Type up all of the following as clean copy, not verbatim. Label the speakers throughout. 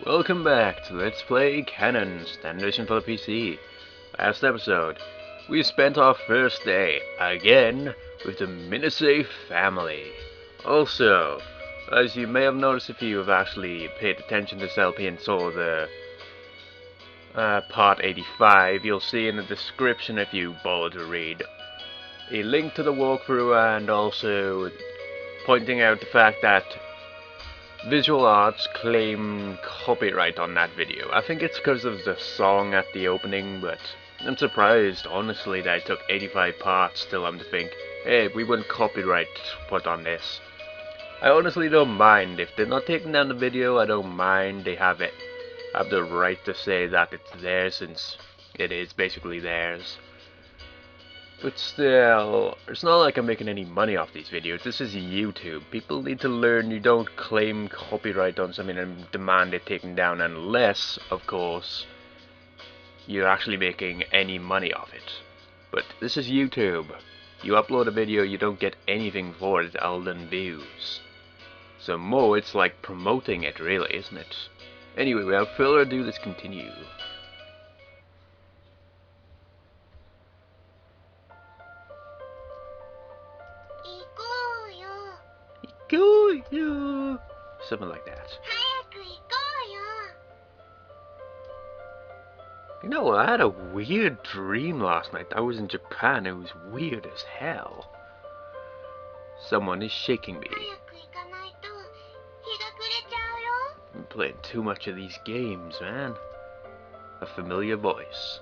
Speaker 1: Welcome back to Let's Play Kanon, standard edition for the PC. Last episode, we spent our first day, again, with the Minase family. Also, as you may have noticed if you have actually paid attention to this LP and saw the part 85, you'll see in the description if you bother to read a link to the walkthrough and also pointing out the fact that Visual Arts claim copyright on that video. I think it's because of the song at the opening, but I'm surprised, honestly, that it took 85 parts still to think, hey, we wouldn't copyright put on this. I honestly don't mind. If they're not taking down the video, I don't mind. They have the right to say that it's theirs, since it is basically theirs. But still, it's not like I'm making any money off these videos. This is YouTube. People need to learn you don't claim copyright on something and demand it taken down unless, of course, you're actually making any money off it. But this is YouTube. You upload a video, you don't get anything for it other than views. So more, it's like promoting it, really, isn't it? Anyway, without further ado, let's continue. Go, something like that. You know, I had a weird dream last night. I was in Japan. It was weird as hell. Someone is shaking me. I'm playing too much of these games, man. A familiar voice.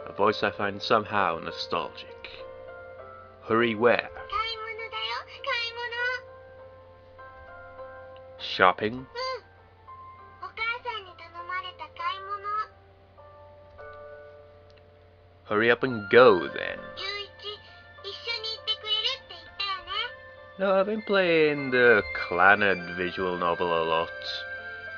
Speaker 1: A voice I find somehow nostalgic. Hurry where? Shopping? Hurry up and go then. No, I've been playing the Kanon visual novel a lot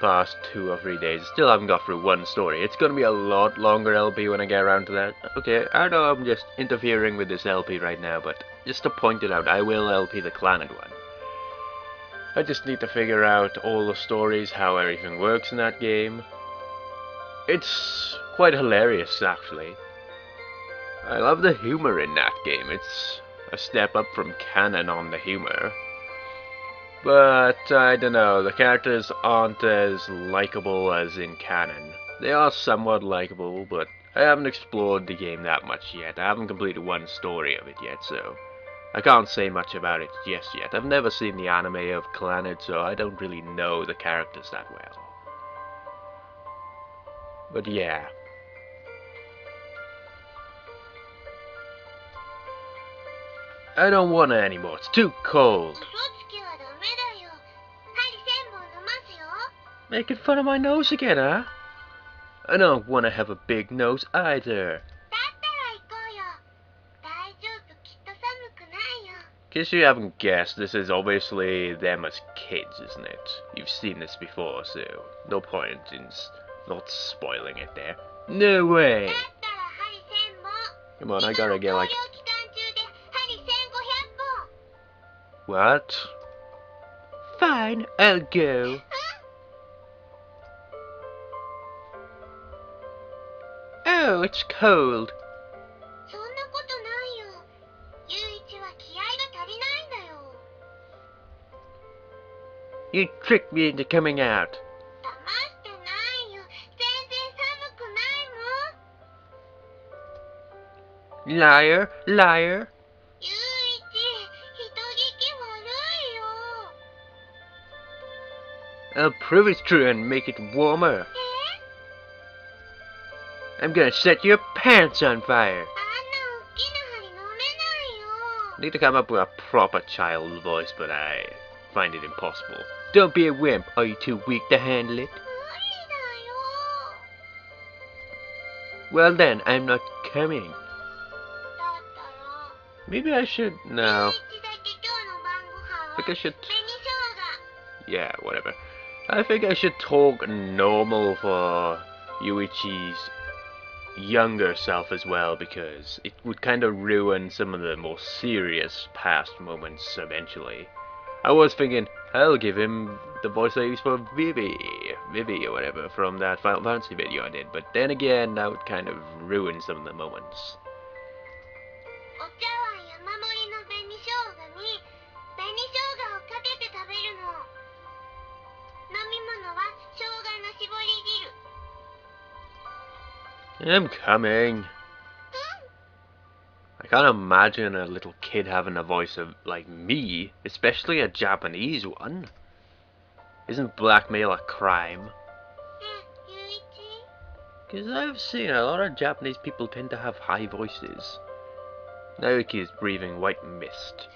Speaker 1: past 2 or 3 days. Still haven't got through one story. It's gonna be a lot longer LP when I get around to that. Okay, I know I'm just interfering with this LP right now, but just to point it out, I will LP the Kanon one. I just need to figure out all the stories, how everything works in that game. It's quite hilarious, actually. I love the humor in that game. It's a step up from Kanon on the humor. But, I don't know, the characters aren't as likable as in Kanon. They are somewhat likable, but I haven't explored the game that much yet. I haven't completed one story of it yet, so I can't say much about it just yet. I've never seen the anime of Kanon, so I don't really know the characters that well. But yeah. I don't want it anymore. It's too cold. Making fun of my nose again, huh? I don't want to have a big nose either. In case you haven't guessed, this is obviously them as kids, isn't it? You've seen this before, so no point in not spoiling it there. No way! Come on, I gotta get like... What? Fine, I'll go. Oh, it's cold. You tricked me into coming out. Liar, liar. I'll prove it's true and make it warmer. I'm gonna set your pants on fire. Need to come up with a proper child voice, but I find it impossible. Don't be a wimp. Are you too weak to handle it? Well then, I'm not coming. Maybe I should... No. I think I should... Yeah, whatever. I think I should talk normal for Yuichi's younger self as well, because it would kind of ruin some of the more serious past moments eventually. I was thinking, I'll give him the voice I use for Vivi. Vivi or whatever from that Final Fantasy video I did, but then again, that would kind of ruin some of the moments. I'm coming. I can't imagine a little kid having a voice of like me, especially a Japanese one. Isn't blackmail a crime? Because I've seen a lot of Japanese people tend to have high voices. Naoki is breathing white mist.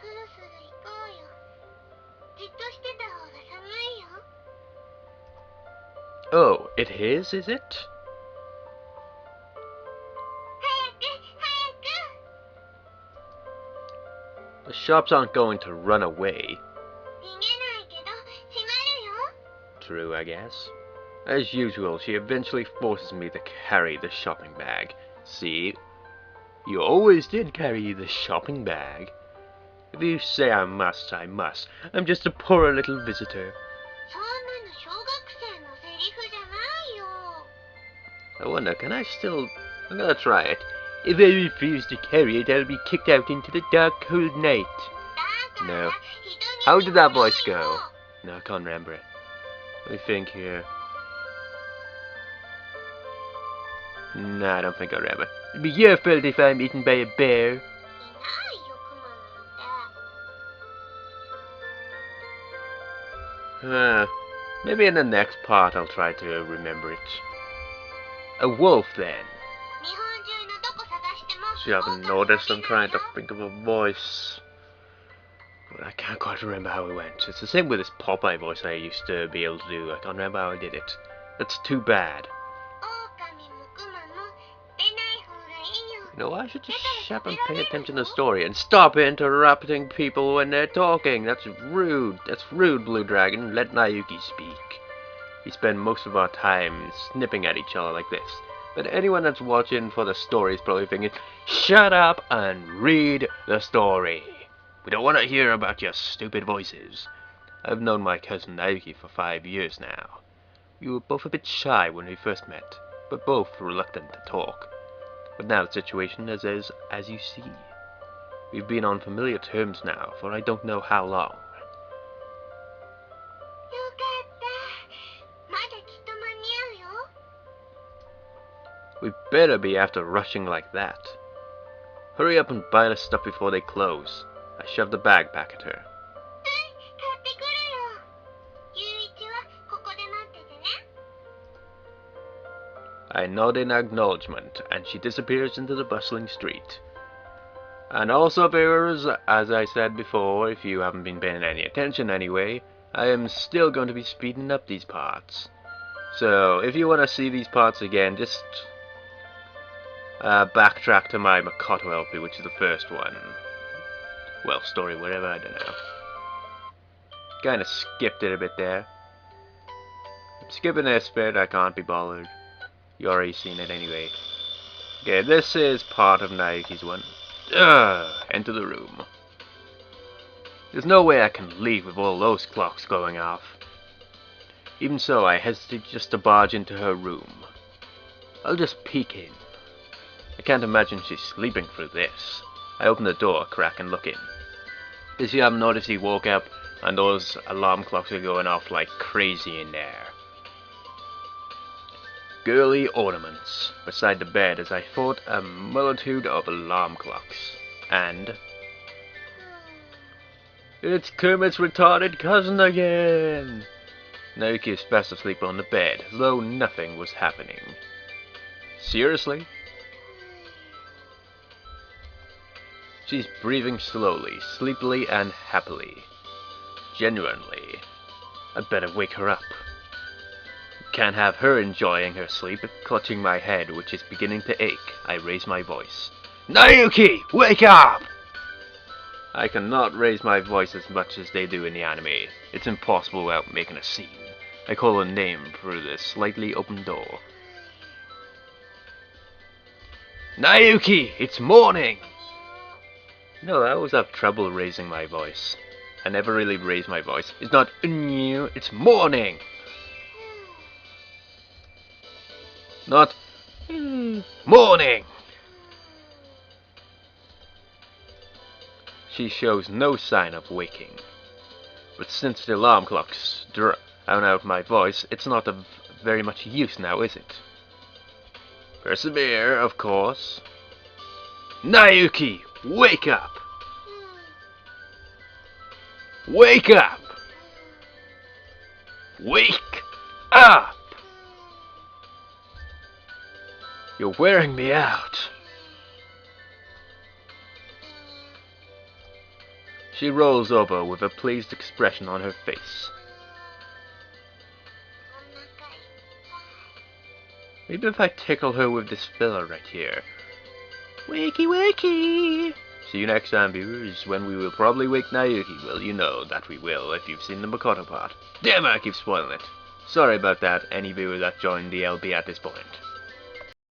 Speaker 1: Oh, it is it? The shops aren't going to run away. True, I guess. As usual, she eventually forces me to carry the shopping bag. See? You always did carry the shopping bag. If you say I must, I must. I'm just a poor little visitor. I wonder, can I still... I'm gonna try it. If I refuse to carry it, I'll be kicked out into the dark, cold night. No. How did that voice go? No, I can't remember it. Let me think here. Nah, I don't think I remember. It'll be your fault if I'm eaten by a bear. Maybe in the next part I'll try to remember it. A wolf, then. You haven't noticed, I'm trying to think of a voice. But I can't quite remember how it went. It's the same with this Popeye voice I used to be able to do. I can't remember how I did it. That's too bad. You know, I should just shut up and pay attention to the story and stop interrupting people when they're talking. That's rude. That's rude, Blue Dragon. Let Naoki speak. We spend most of our time snipping at each other like this. But anyone that's watching for the story is probably thinking, shut up and read the story. We don't want to hear about your stupid voices. I've known my cousin Naoki for 5 years now. We were both a bit shy when we first met, but both reluctant to talk. But now the situation is as you see. We've been on familiar terms now for I don't know how long. We better be after rushing like that. Hurry up and buy the stuff before they close. I shoved the bag back at her. I nod in acknowledgement, and she disappears into the bustling street. And also, viewers, as I said before, if you haven't been paying any attention anyway, I am still going to be speeding up these parts. So, if you want to see these parts again, just backtrack to my Makoto LP, which is the first one. Well, story, whatever, I don't know. Kinda skipped it a bit there. I'm skipping this bit, I can't be bothered. You already seen it anyway. Okay, this is part of Naoki's one. Enter the room. There's no way I can leave with all those clocks going off. Even so, I hesitate just to barge into her room. I'll just peek in. I can't imagine she's sleeping through this. I open the door a crack and look in. As you haven't noticed, he woke up and those alarm clocks are going off like crazy in there. Girly ornaments beside the bed as I thought a multitude of alarm clocks. And... it's Kermit's retarded cousin again! Naoki is fast asleep on the bed, as though nothing was happening. Seriously? She's breathing slowly, sleepily, and happily. Genuinely. I'd better wake her up. Can't have her enjoying her sleep, clutching my head, which is beginning to ache. I raise my voice. Naoki! Wake up! I cannot raise my voice as much as they do in the anime. It's impossible without making a scene. I call her name through the slightly open door. Naoki! It's morning! No, I always have trouble raising my voice. I never really raise my voice. It's not new, it's morning! Not morning! She shows no sign of waking. But since the alarm clocks drown out my voice, it's not of very much use now, is it? Persevere, of course. Naoki, wake up! Wake up! Wake up! You're wearing me out. She rolls over with a pleased expression on her face. Maybe if I tickle her with this filler right here. Wakey wakey! See you next time, viewers, when we will probably wake Naoki. Well, you know that we will if you've seen the Makoto part. Damn, I keep spoiling it. Sorry about that, any viewer that joined the LP at this point.